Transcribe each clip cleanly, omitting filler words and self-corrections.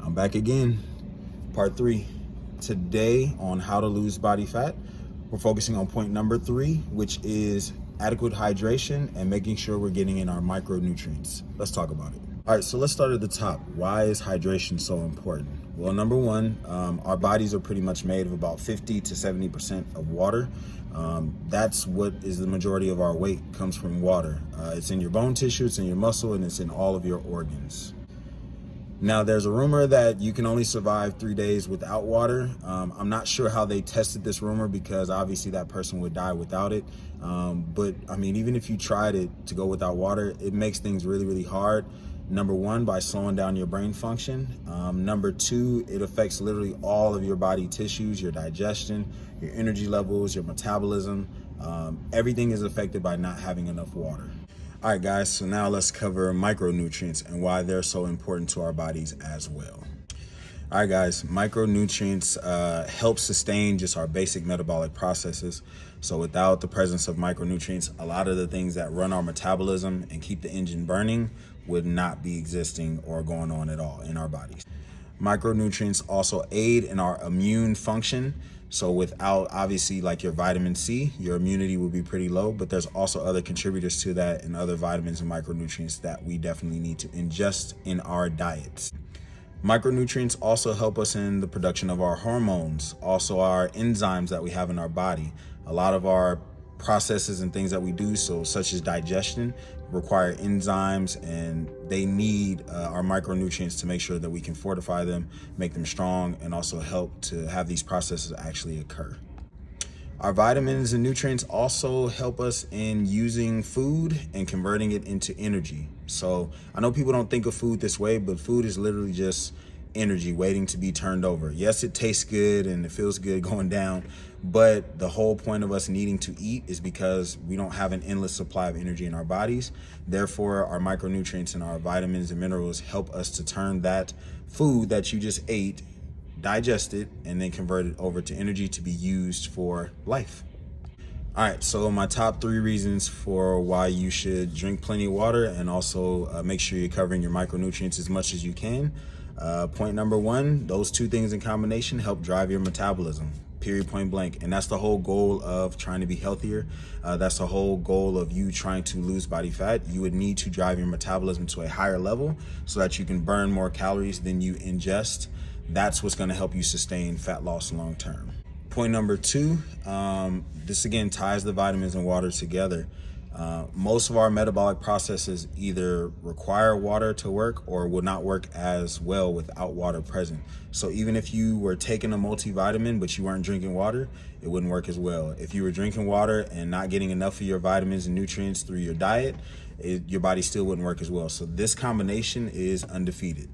I'm back again, part 3. Today on how to lose body fat, we're focusing on point number 3, which is adequate hydration and making sure we're getting in our micronutrients. Let's talk about it. All right, so let's start at the top. Why is hydration so important? Well, number one, our bodies are pretty much made of about 50 to 70% of water. That's what is the majority of our weight comes from water. It's in your bone tissue, it's in your muscle, and it's in all of your organs. Now, there's a rumor that you can only survive 3 days without water. I'm not sure how they tested this rumor because obviously that person would die without it. But I mean, even if you tried it to go without water, it makes things really, really hard. Number one, by slowing down your brain function. Number two, it affects literally all of your body tissues, your digestion, your energy levels, your metabolism. Everything is affected by not having enough water. All right, guys, so now let's cover micronutrients and why they're so important to our bodies as well. All right, guys, micronutrients help sustain just our basic metabolic processes. So without the presence of micronutrients, a lot of the things that run our metabolism and keep the engine burning would not be existing or going on at all in our bodies. Micronutrients also aid in our immune function. So without obviously like your vitamin C, your immunity will be pretty low, but there's also other contributors to that and other vitamins and micronutrients that we definitely need to ingest in our diets. Micronutrients also help us in the production of our hormones, also our enzymes that we have in our body. A lot of our processes and things that we do, so such as digestion, require enzymes, and they need our micronutrients to make sure that we can fortify them, make them strong, and also help to have these processes actually occur. Our vitamins and nutrients also help us in using food and converting it into energy. So I know people don't think of food this way, but food is literally just energy waiting to be turned over. Yes, it tastes good and it feels good going down, but the whole point of us needing to eat is because we don't have an endless supply of energy in our bodies. Therefore, our micronutrients and our vitamins and minerals help us to turn that food that you just ate, digest it, and then convert it over to energy to be used for life. All right, so my top 3 reasons for why you should drink plenty of water and also make sure you're covering your micronutrients as much as you can. Point number 1, those 2 things in combination help drive your metabolism, period, point blank. And that's the whole goal of trying to be healthier. That's the whole goal of you trying to lose body fat. You would need to drive your metabolism to a higher level so that you can burn more calories than you ingest. That's what's going to help you sustain fat loss long term. Point number 2, this again ties the vitamins and water together. Most of our metabolic processes either require water to work or will not work as well without water present. So even if you were taking a multivitamin but you weren't drinking water, it wouldn't work as well. If you were drinking water and not getting enough of your vitamins and nutrients through your diet, your body still wouldn't work as well. So this combination is undefeated.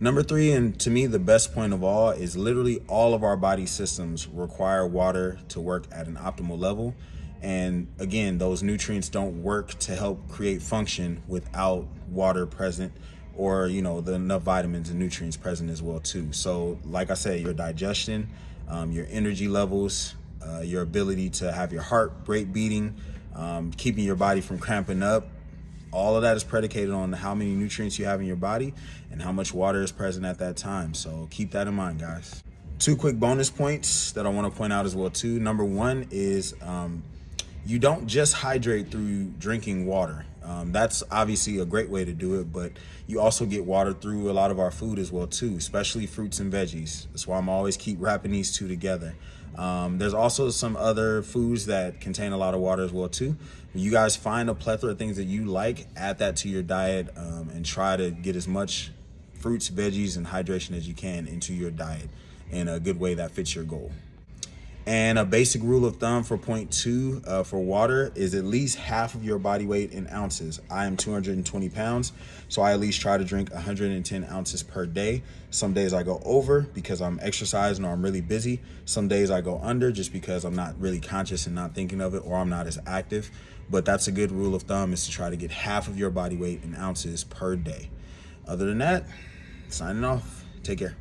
Number 3, and to me the best point of all, is literally all of our body systems require water to work at an optimal level. And again, those nutrients don't work to help create function without water present, or the enough vitamins and nutrients present as well too. So like I said, your digestion, your energy levels, your ability to have your heart rate beating, keeping your body from cramping up, all of that is predicated on how many nutrients you have in your body and how much water is present at that time. So keep that in mind, guys. 2 quick bonus points that I want to point out as well too. Number 1 is you don't just hydrate through drinking water. That's obviously a great way to do it, but you also get water through a lot of our food as well too, especially fruits and veggies. That's why I'm always keep wrapping these 2 together. There's also some other foods that contain a lot of water as well too. You guys find a plethora of things that you like, add that to your diet, and try to get as much fruits, veggies, and hydration as you can into your diet in a good way that fits your goal. And a basic rule of thumb for point 2 for water is at least half of your body weight in ounces. I am 220 pounds, so I at least try to drink 110 ounces per day. Some days I go over because I'm exercising or I'm really busy. Some days I go under just because I'm not really conscious and not thinking of it, or I'm not as active. But that's a good rule of thumb, is to try to get half of your body weight in ounces per day. Other than that, signing off. Take care.